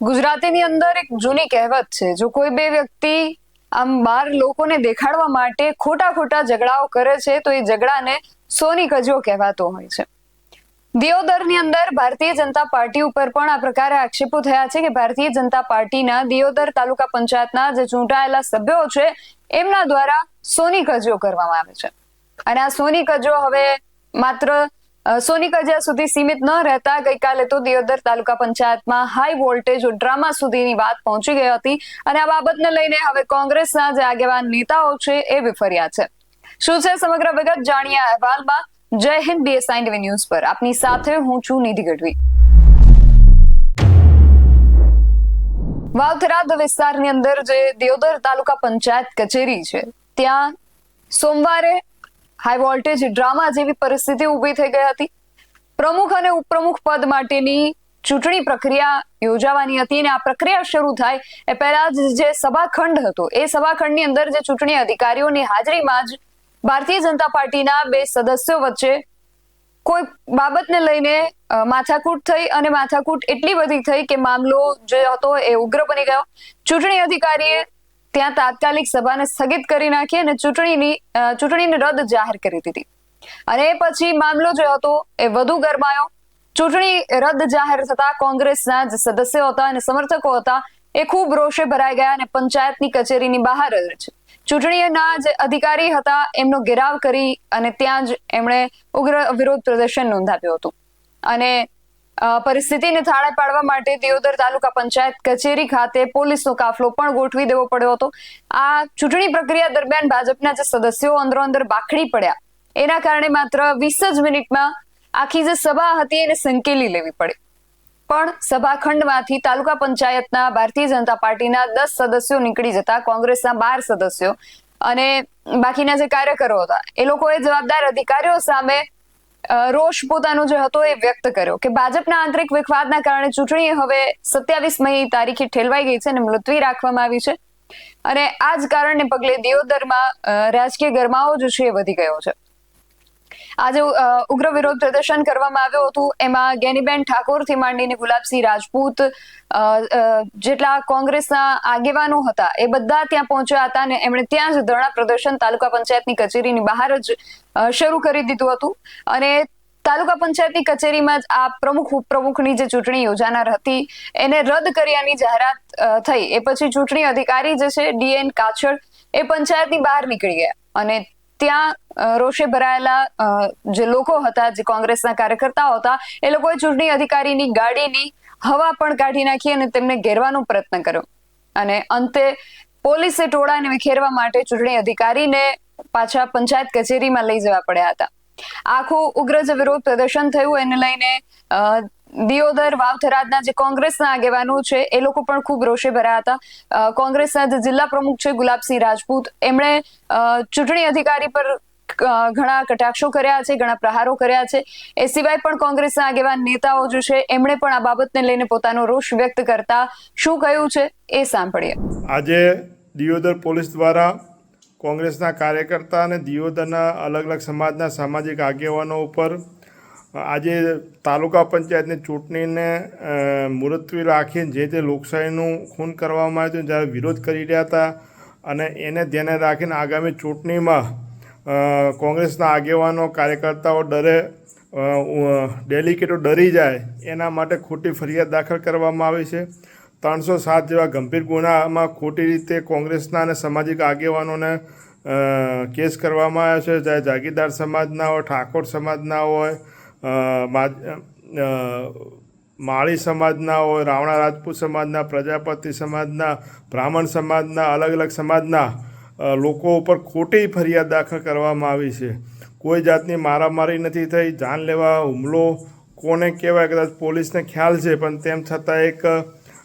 ગુજરાતીની અંદર એક જૂની કહેવત છે, જો કોઈ બે વ્યક્તિ આમ બાર લોકોને દેખાડવા માટે ખોટા ખોટા ઝઘડાઓ કરે છે તો એ ઝઘડાને સોની કજિયો કહેવાતો હોય છે. દિયોદરની અંદર ભારતીય જનતા પાર્ટી ઉપર પણ આ પ્રકારે આક્ષેપો થયા છે કે ભારતીય જનતા પાર્ટીના દિયોદર તાલુકા પંચાયતના જે ચૂંટાયેલા સભ્યો છે એમના દ્વારા સોની કજિયો કરવામાં આવે છે. અને આ સોની કજિયો હવે માત્ર સોની કજિયા સુધી સીમિત ન રહેતા ગઈકાલે તો દિયોદર તાલુકા પંચાયતમાં હાઈ વોલ્ટેજ ડ્રામા સુધીની વાત પહોંચી ગઈ હતી. અને આ બાબતને લઈને હવે કોંગ્રેસના જે આગેવાન નેતાઓ છે એ વિફર્યા છે. શું છે સમગ્ર વિગત જાણીએ આ અહેવાલમાં. જય હિન્દ, BSI TV ન્યૂઝ પર આપની સાથે હું છું નિધિ ગઢવી. વાવથરાદ વિસ્તારની અંદર જે દિયોદર તાલુકા પંચાયત કચેરી છે ત્યાં સોમવારે હાઈ વોલ્ટેજ ડ્રામા જેવી પરિસ્થિતિ ઊભી થઈ ગઈ હતી. પ્રમુખ અને ઉપપ્રમુખ પદ માટેની ચૂંટણી પ્રક્રિયા યોજાવાની હતી અને આ પ્રક્રિયા શરૂ થાય એ પહેલા જે સભાખંડ હતો એ સભાખંડની અંદર જે ચૂંટણી અધિકારીઓની હાજરીમાં જ ભારતીય જનતા પાર્ટીના બે સદસ્યો વચ્ચે કોઈ બાબતને લઈને માથાકૂટ થઈ અને માથાકૂટ એટલી બધી થઈ કે મામલો જે હતો એ ઉગ્ર બની ગયો. ચૂંટણી અધિકારીએ ત્યાં તાત્કાલિક સભાને સ્થગિત કરી નાખી અને ચૂંટણીને રદ જાહેર કરી દીધી. અને એ પછી મામલો જે હતો એ વધુ ગરમાયો. ચૂંટણી રદ જાહેર થતા કોંગ્રેસના જે સદસ્યો હતા અને સમર્થકો હતા એ ખૂબ રોષે ભરાઈ ગયા અને પંચાયતની કચેરીની બહાર જ ચૂંટણીના જે અધિકારી હતા એમનો ઘેરાવ કરી અને ત્યાં જ એમણે ઉગ્ર વિરોધ પ્રદર્શન નોંધાવ્યું હતું. અને પરિસ્થિતિને થાળે પાડવા માટે દિયોદર તાલુકા પંચાયત કચેરી ખાતે પોલીસનો કાફલો પણ ગોઠવી દેવો પડ્યો હતો. આ ચૂંટણી પ્રક્રિયા દરમિયાન ભાજપના જે સદસ્યો અંદરોઅંદર બાખડી પડ્યા એના કારણે માત્ર 20 જ મિનિટમાં આખી જે સભા હતી એને સંકેલી લેવી પડી. પણ સભાખંડમાંથી તાલુકા પંચાયતના ભારતીય જનતા પાર્ટીના 10 સદસ્યો નીકળી જતા કોંગ્રેસના 12 સદસ્યો અને બાકીના જે કાર્યકરો હતા એ લોકોએ જવાબદાર અધિકારીઓ સામે રોષ પોતાનો જે હતો એ વ્યક્ત કર્યો કે ભાજપના આંતરિક વિખવાદના કારણે ચૂંટણી હવે 27મી તારીખે ઠેલવાઈ ગઈ છે અને મુલતવી રાખવામાં આવી છે. અને આ જ કારણને પગલે દિયોદરમાં રાજકીય ગરમાવો જે છે એ વધી ગયો છે. આજે ઉગ્ર વિરોધ પ્રદર્શન કરવામાં આવ્યું હતું. એમાં ગેનીબેન ઠાકોરથી માંડીને ગુલાબસિંહ રાજપૂત જેટલા કોંગ્રેસના આગેવાનો હતા એ બધા ત્યાં પહોંચ્યા હતા અને એમણે ત્યાં જ ધરણા પ્રદર્શન તાલુકા પંચાયતની કચેરીની બહાર જ શરૂ કરી દીધું હતું. અને તાલુકા પંચાયતની કચેરીમાં જ આ પ્રમુખ ઉપપ્રમુખની જે ચૂંટણી યોજાનાર હતી એને રદ કર્યાની જાહેરાત થઈ. એ પછી ચૂંટણી અધિકારી જે છે DN કાછડ એ પંચાયતની બહાર નીકળી ગયા અને ત્યાં રોષે ભરાયેલા જે લોકો હતા, જે કોંગ્રેસના કાર્યકર્તાઓ હતા, એ લોકોએ ચૂંટણી અધિકારીની ગાડીની હવા પણ કાઢી નાખી અને તેમને ઘેરવાનો પ્રયત્ન કર્યો. અને અંતે પોલીસે ટોળાને વિખેરવા માટે ચૂંટણી અધિકારીને પાછા પંચાયત કચેરીમાં લઈ જવા પડ્યા હતા. આખું ઉગ્ર જે વિરોધ પ્રદર્શન થયું એને લઈને દિયોદર વાવથરાદના જે કોંગ્રેસના આગેવાનો છે એ લોકો પણ ખૂબ રોષે ભરાયા હતા. કોંગ્રેસના જે જિલ્લા પ્રમુખ છે ગુલાબસિંહ રાજપૂત એમણે ચૂંટણી અધિકારી પર ઘણા કટાક્ષો કર્યા છે, ઘણા પ્રહારો કર્યા છે. એ સિવાય પણ કોંગ્રેસના આગેવાન નેતાઓ જે છે એમણે પણ આ બાબતને લઈને પોતાનો રોષ વ્યક્ત કરતા શું કહ્યું છે એ સાંભળીએ. આજે દિયોદર પોલીસ દ્વારા કોંગ્રેસના કાર્યકર્તા અને દિયોદરના અલગ અલગ સમાજના સામાજિક આગેવાનો ઉપર આજે તાલુકા પંચાયતની ચૂંટણીને મુલતવી રાખીને જે તે લોકશાહીનું ખૂન કરવામાં આવ્યું જ્યારે વિરોધ કરી રહ્યા હતા અને એને ધ્યાને રાખીને આગામી ચૂંટણીમાં કોંગ્રેસના આગેવાનો કાર્યકર્તાઓ ડેલિકેટો ડરી જાય એના માટે ખોટી ફરિયાદ દાખલ કરવામાં આવી છે. 307 જેવા ગંભીર ગુનામાં ખોટી રીતે કોંગ્રેસના અને સામાજિક આગેવાનોને કેસ કરવામાં આવ્યો છે. ચાહે જાગીરદાર સમાજના હોય, ઠાકોર સમાજના હોય, માળી સમાજના હોય, રાવણા રાજપૂત સમાજના, પ્રજાપતિ સમાજના, બ્રાહ્મણ સમાજના, અલગ અલગ સમાજના લોકો ઉપર ખોટી ફરિયાદ દાખલ કરવામાં આવી છે. કોઈ જાતની મારામારી નથી થઈ. જાનલેવા હુમલો કોને કહેવાય કદાચ પોલીસને ખ્યાલ છે, પણ તેમ છતાં એક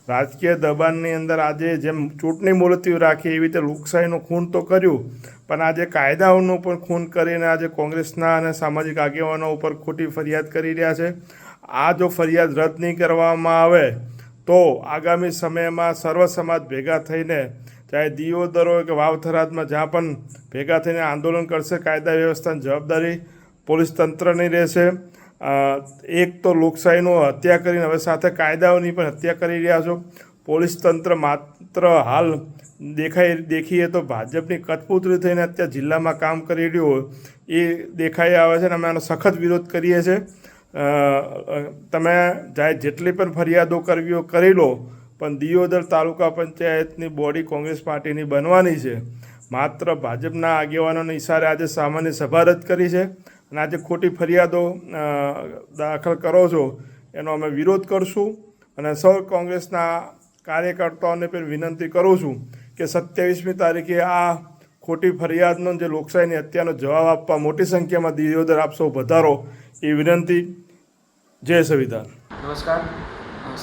રાજકીય દબાણની અંદર આજે જેમ ચૂંટણી મુલતવી રાખી એવી રીતે લોકશાહીનું ખૂન તો કર્યું, પણ આજે કાયદાઓનું પણ ખૂન કરીને આજે કોંગ્રેસના અને સામાજિક આગેવાનો ઉપર ખોટી ફરિયાદ કરી રહ્યા છે. આ જો ફરિયાદ રદ નહીં કરવામાં આવે તો આગામી સમયમાં સર્વ સમાજ ભેગા થઈને ચાહે દિયોદર હોય કે વાવથરાદમાં જ્યાં પણ ભેગા થઈને આંદોલન કરશે. કાયદા વ્યવસ્થાની જવાબદારી પોલીસ તંત્રની રહેશે એક તો લોકશાહીનો હત્યા કરીને હવે સાથે કાયદાઓની પણ હત્યા કરી રહ્યા છો. પોલીસ તંત્ર માત્ર હાલ દેખીએ તો ભાજપની કઠપૂતળી થઈને અત્યારે જિલ્લામાં કામ કરી રહ્યું હોય એ દેખાઈ આવે છે અને અમે આનો સખત વિરોધ કરીએ છીએ. તમે જેટલી પણ ફરિયાદો કરવી હોય કરી લો, પણ દિયોદર તાલુકા પંચાયતની બોડી કોંગ્રેસ પાર્ટીની બનવાની છે. માત્ર ભાજપના આગેવાનોના ઇશારે આજે સામાન્ય સભા રદ કરી છે અને આજે ખોટી ફરિયાદો દાખલ કરો છો એનો અમે વિરોધ કરશું. અને સૌ કોંગ્રેસના કાર્યકર્તાઓને પણ વિનંતી કરું છું કે 27મી તારીખે આ ખોટી ફરિયાદનો જે લોકશાહીની હત્યાનો જવાબ આપવા મોટી સંખ્યામાં દિયોદર આપ સૌ વધારો એ વિનંતી. જય સંવિધાન. નમસ્કાર,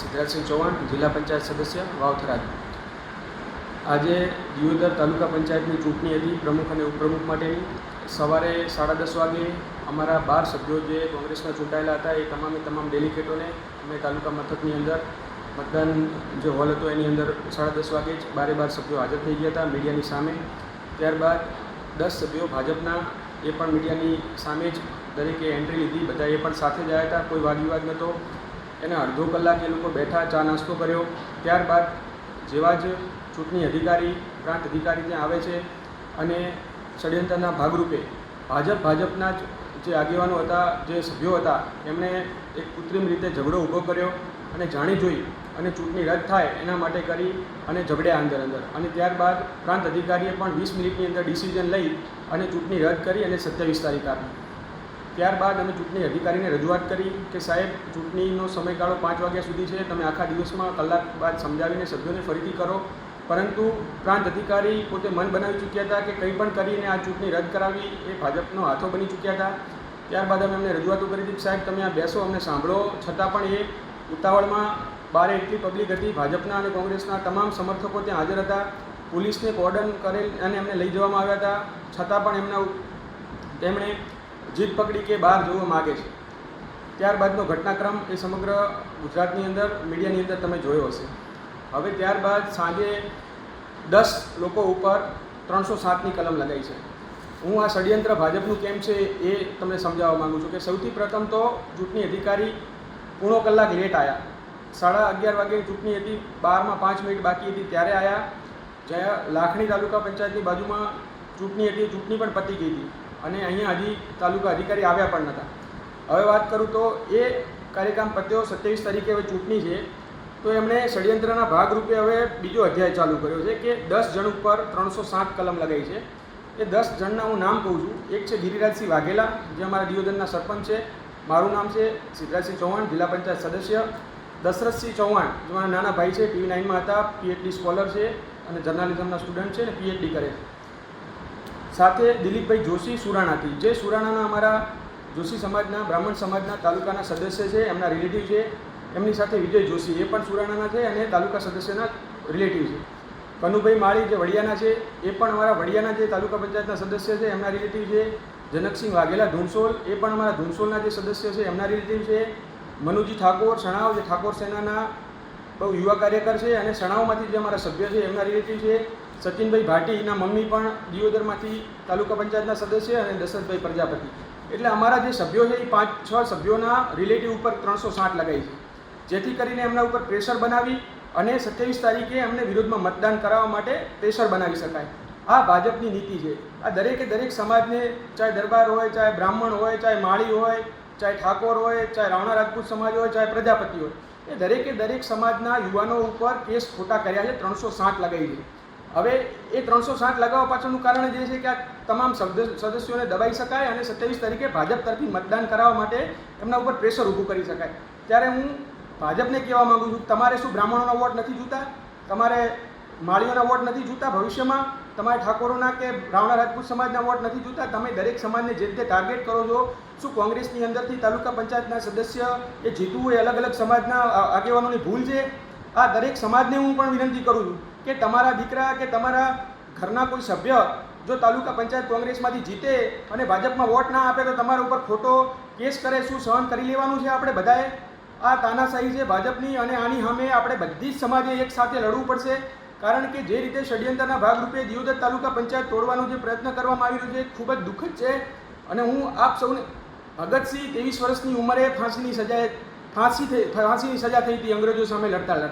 સિદ્ધરાજસિંહ ચૌહાણ, જિલ્લા પંચાયત સદસ્ય વાવથરા. આજે દિયોદર તાલુકા પંચાયતની ચૂંટણી હતી, પ્રમુખ અને ઉપપ્રમુખ માટેની. સવારે 10:30 વાગે અમારા 12 સભ્યો જે કોંગ્રેસના ચૂંટાયેલા હતા એ તમામ ડેલિગેટોને અમે તાલુકા મથકની અંદર મતદાન જે હોલ હતો એની અંદર 10:30 વાગે જ 12 સભ્યો હાજર થઈ ગયા હતા મીડિયાની સામે. ત્યારબાદ 10 સભ્યો ભાજપના એ પણ મીડિયાની સામે જ દરેકે એન્ટ્રી લીધી. બધા એ પણ સાથે જ આવ્યા હતા, કોઈ વાદ વિવાદ નહોતો. એને અડધો કલાક એ લોકો બેઠા, ચા નાસ્તો કર્યો. ત્યારબાદ જેવા જ ચૂંટણી અધિકારી, પ્રાંત અધિકારી ત્યાં આવે છે અને ષડયંત્રના ભાગરૂપે ભાજપના જે આગેવાનો હતા, જે સભ્યો હતા, એમણે એક કૃત્રિમ રીતે ઝઘડો ઊભો કર્યો અને જાણી જોઈ અને ચૂંટણી રદ થાય એના માટે કરી અને ઝઘડ્યા અંદર. અને ત્યારબાદ પ્રાંત અધિકારીએ પણ 20 મિનિટની અંદર ડિસિઝન લઈ અને ચૂંટણી રદ કરી અને 27 તારીખ આપી. ત્યારબાદ અમે ચૂંટણી અધિકારીને રજૂઆત કરી કે સાહેબ, ચૂંટણીનો સમયગાળો 5 વાગ્યા સુધી છે, તમે આખા દિવસમાં કલાક બાદ સમજાવીને સભ્યોને ફરીથી કરો. પરંતુ પ્રાંત અધિકારી પોતે મન બનાવી ચૂક્યા હતા કે કંઈ પણ કરીને આ ચૂંટણી રદ કરાવી એ ભાજપનો હાથો બની ચૂક્યા હતા. ત્યારબાદ અમે એમને રજૂઆતો કરી હતી કે સાહેબ, તમે આ બેસો, અમને સાંભળો. છતાં પણ એ ઉતાવળમાં, બારે એટલી પબ્લિક હતી, ભાજપના અને કોંગ્રેસના તમામ સમર્થકો ત્યાં હાજર હતા. પોલીસને કોર્ડન કરેલ અને એમને લઈ જવામાં આવ્યા હતા. છતાં પણ તેમણે જીદ પકડી કે બહાર જવા માગે છે. ત્યારબાદનો ઘટનાક્રમ એ સમગ્ર ગુજરાતની અંદર મીડિયાની અંદર તમે જોયો હશે. હવે ત્યારબાદ સાંજે 10 લોકો ઉપર 307ની કલમ લગાવી છે. હું આ ષડયંત્ર ભાજપનું કેમ છે એ તમને સમજાવવા માગું છું કે સૌથી પ્રથમ તો ચૂંટણી અધિકારી પોણો કલાક લેટ આવ્યા. 11:30 વાગે ચૂંટણી હતી, 12:05 બાકી હતી ત્યારે આવ્યા. જ્યાં લાખણી તાલુકા પંચાયતની બાજુમાં ચૂંટણી હતી, ચૂંટણી પણ પતી ગઈ હતી અને અહીંયા હજી તાલુકા અધિકારી આવ્યા પણ નહોતા. હવે વાત કરું તો એ કાર્યક્રમ પત્યો. 27 તારીખે હવે ચૂંટણી છે તો એમણે ષડયંત્રના ભાગરૂપે હવે બીજો અધ્યાય ચાલુ કર્યો છે કે 10 જણ ઉપર 307 કલમ લગાવી છે. એ 10 જણના હું નામ કહું છું. એક છે ગિરિરાજસિંહ વાઘેલા, જે અમારા દિયોદરના સરપંચ છે. મારું નામ છે સિદ્ધરાજસિંહ ચૌહાણ, જિલ્લા પંચાયત સદસ્ય. દશરથસિંહ ચૌહાણ, જે મારા નાના ભાઈ છે, TV9માં હતા, PhD સ્કોલર છે અને જર્નાલિઝમના સ્ટુડન્ટ છે અને PhD કરે છે. સાથે દિલીપભાઈ જોશી સુરાણાથી, જે સુરાણાના અમારા જોશી સમાજના, બ્રાહ્મણ સમાજના તાલુકાના સદસ્ય છે, એમના રિલેટિવ છે. એમની સાથે વિજય જોશી, એ પણ સુરાણાના છે અને તાલુકા સદસ્યના રિલેટિવ છે. કનુભાઈ માળી, જે વડિયાના છે, એ પણ અમારા વડિયાના જે તાલુકા પંચાયતના સદસ્ય છે, એમના રિલેટિવ છે. જનકસિંહ વાઘેલા ધુણસોલ, એ પણ અમારા ધુણસોલના જે સદસ્ય છે, એમના રિલેટિવ છે. મનુજી ઠાકોર સણાવ, જે ઠાકોર સેનાના બહુ યુવા કાર્યકર છે અને સણાવમાંથી જે અમારા સભ્ય છે એમના રિલેટિવ છે. સચિનભાઈ ભાટીના મમ્મી પણ દિયોદરમાંથી તાલુકા પંચાયતના સદસ્ય અને દશરથભાઈ પ્રજાપતિ. એટલે અમારા જે સભ્યો છે એ 5-6 સભ્યોના રિલેટિવ ઉપર 307 લગાવી છે, જેથી કરીને એમના ઉપર પ્રેશર બનાવી અને 27 તારીખે એમને વિરોધમાં મતદાન કરાવવા માટે પ્રેશર બનાવી શકાય. આ ભાજપની નીતિ છે. આ દરેક સમાજને, ચાહે દરબાર હોય, ચાહે બ્રાહ્મણ હોય, ચાહે માળી હોય, ચાહે ઠાકોર હોય, ચાહે રાવણા રાજપૂત સમાજ હોય, ચાહે પ્રજાપતિ હોય, એ દરેક સમાજના યુવાનો ઉપર કેસ ખોટા કર્યા છે. 307 લગાવી છે. હવે એ 307 લગાવવા પાછળનું કારણ જે છે કે આ તમામ સદસ્યોને દબાઈ શકાય અને 27 તારીખે ભાજપ તરફી મતદાન કરાવવા માટે એમના ઉપર પ્રેશર ઊભું કરી શકાય. ત્યારે હું ભાજપને કહેવા માગું છું, તમારે શું બ્રાહ્મણોના વોટ નથી જોતા? તમારે માળીઓના વોટ નથી જોતા? ભવિષ્યમાં તમારે ઠાકોરોના કે રાવણા રાજપૂત સમાજના વોટ નથી જોતા? તમે દરેક સમાજને જે રીતે ટાર્ગેટ કરો છો, શું કોંગ્રેસની અંદરથી તાલુકા પંચાયતના સદસ્ય એ જીતવું એ અલગ સમાજના આગેવાનોની ભૂલ છે? આ દરેક સમાજને હું પણ વિનંતી કરું છું કે તમારા દીકરા કે તમારા ઘરના કોઈ સભ્ય જો તાલુકા પંચાયત કોંગ્રેસમાંથી જીતે અને ભાજપમાં વોટ ના આપે તો તમારા ઉપર ખોટો કેસ કરે, શું સહન કરી લેવાનું છે? આપણે બધાએ આ તાનાશાહી છે ભાજપની અને આની સામે આપણે બધી જ સમાજે એક સાથે લડવું પડશે. કારણ કે જે રીતે ષડયંત્રના ભાગરૂપે દિયોદર તાલુકા પંચાયત તોડવાનો જે પ્રયત્ન કરવામાં આવી રહ્યો છે ખૂબ જ દુઃખદ છે. અને હું આપ સૌને ભગતસિંહ 23 વર્ષની ઉંમરે ફાંસીની સજા થઈ હતી અંગ્રેજો સામે લડતા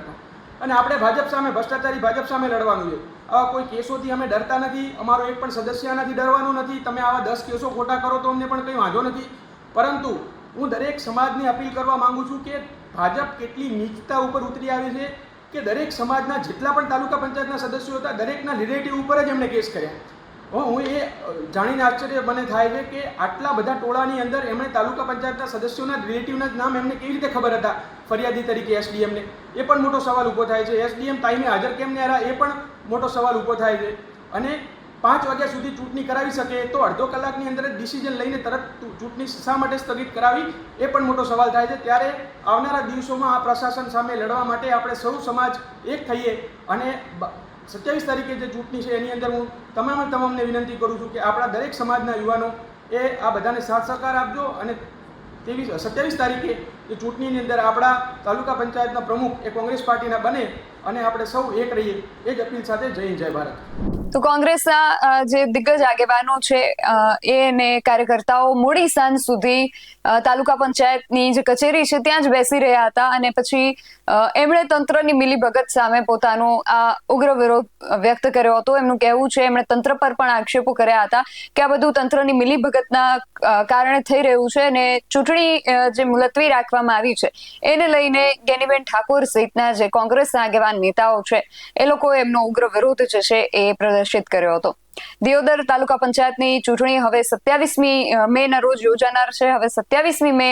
અને આપણે ભાજપ સામે, ભ્રષ્ટાચારી ભાજપ સામે લડવાનું છે. આવા કોઈ કેસોથી અમે ડરતા નથી, અમારો એક પણ સદસ્ય આનાથી ડરવાનો નથી. તમે આવા 10 કેસો ખોટા કરો તો અમને પણ કંઈ વાંધો નથી. પરંતુ હું દરેક સમાજને અપીલ કરવા માંગુ છું કે ભાજપ કેટલી નીચતા ઉપર ઉતરી આવી છે કે દરેક સમાજના જેટલા પણ તાલુકા પંચાયતના સદસ્યો હતા દરેકના રિલેટિવ ઉપર જ એમણે કેસ કર્યા. હું એ જાણીને આશ્ચર્ય મને થાય છે કે આટલા બધા ટોળાની અંદર એમણે તાલુકા પંચાયતના સદસ્યોના રિલેટિવના જ નામ એમને કેવી રીતે ખબર હતા ફરિયાદી તરીકે એસડીએમને? એ પણ મોટો સવાલ ઊભો થાય છે. એસડીએમ ટાઈમે હાજર કેમ નહીં રહ્યા એ પણ મોટો સવાલ ઊભો થાય છે. અને 5 વાગ્યા સુધી ચૂંટણી કરાવી શકે તો અડધો કલાકની અંદર જ ડિસિઝન લઈને તરત ચૂંટણી શા માટે સ્થગિત કરાવી એ પણ મોટો સવાલ થાય છે. ત્યારે આવનારા દિવસોમાં આ પ્રશાસન સામે લડવા માટે આપણે સૌ સમાજ એક થઈએ અને 27 તારીખે જે ચૂંટણી છે એની અંદર હું તમામને વિનંતી કરું છું કે આપણા દરેક સમાજના યુવાનો એ આ બધાને સાથ સહકાર આપજો અને 27 તારીખે એ ચૂંટણીની અંદર આપણા તાલુકા પંચાયતના પ્રમુખ એ કોંગ્રેસ પાર્ટીના બને અને આપણે સૌ એક રહીએ એ જ અપીલ સાથે જય હિન્દ જય ભારત. તો કોંગ્રેસના જે દિગ્ગજ આગેવાનો છે એને કાર્યકર્તાઓ મોડી સાંજ સુધી તાલુકા પંચાયતની જે કચેરી છે ત્યાં જ બેસી રહ્યા હતા અને પછી એમણે તંત્રની મિલીભગત સામે પોતાનો આ ઉગ્ર વિરોધ વ્યક્ત કર્યો હતો. એમનું કહેવું છે, એમણે તંત્ર પર પણ આક્ષેપો કર્યા હતા કે આ બધું તંત્રની મિલીભગતના કારણે થઈ રહ્યું છે અને ચૂંટણી જે મુલતવી રાખવામાં આવી છે એને લઈને ગેનીબેન ઠાકોર સહિતના જે કોંગ્રેસના આગેવાન નેતાઓ છે એ લોકોએ એમનો ઉગ્ર વિરોધ જે છે એ પ્રદર્શિત કર્યો હતો. દિયોદર તાલુકા પંચાયતની ચૂંટણી હવે 27મી મેના રોજ યોજાનાર છે. હવે 27મી મે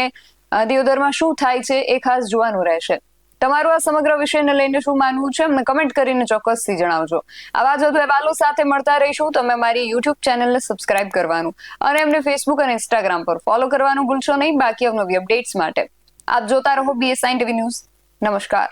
દિયોદરમાં શું થાય છે એ ખાસ જોવાનું રહેશે. તમારું આ સમગ્ર વિષયને લઈને શું માનવું છે અમને કમેન્ટ કરીને ચોક્કસથી જણાવજો. આવા જ વધુ અહેવાલો સાથે મળતા રહીશું. તમે મારી યુટ્યુબ ચેનલને સબસ્ક્રાઇબ કરવાનું અને એમને ફેસબુક અને ઇન્સ્ટાગ્રામ પર ફોલો કરવાનું ભૂલશો નહીં. બાકી અવનવી અપડેટ્સ માટે આપ જોતા રહો BSI TV ન્યૂઝ. નમસ્કાર.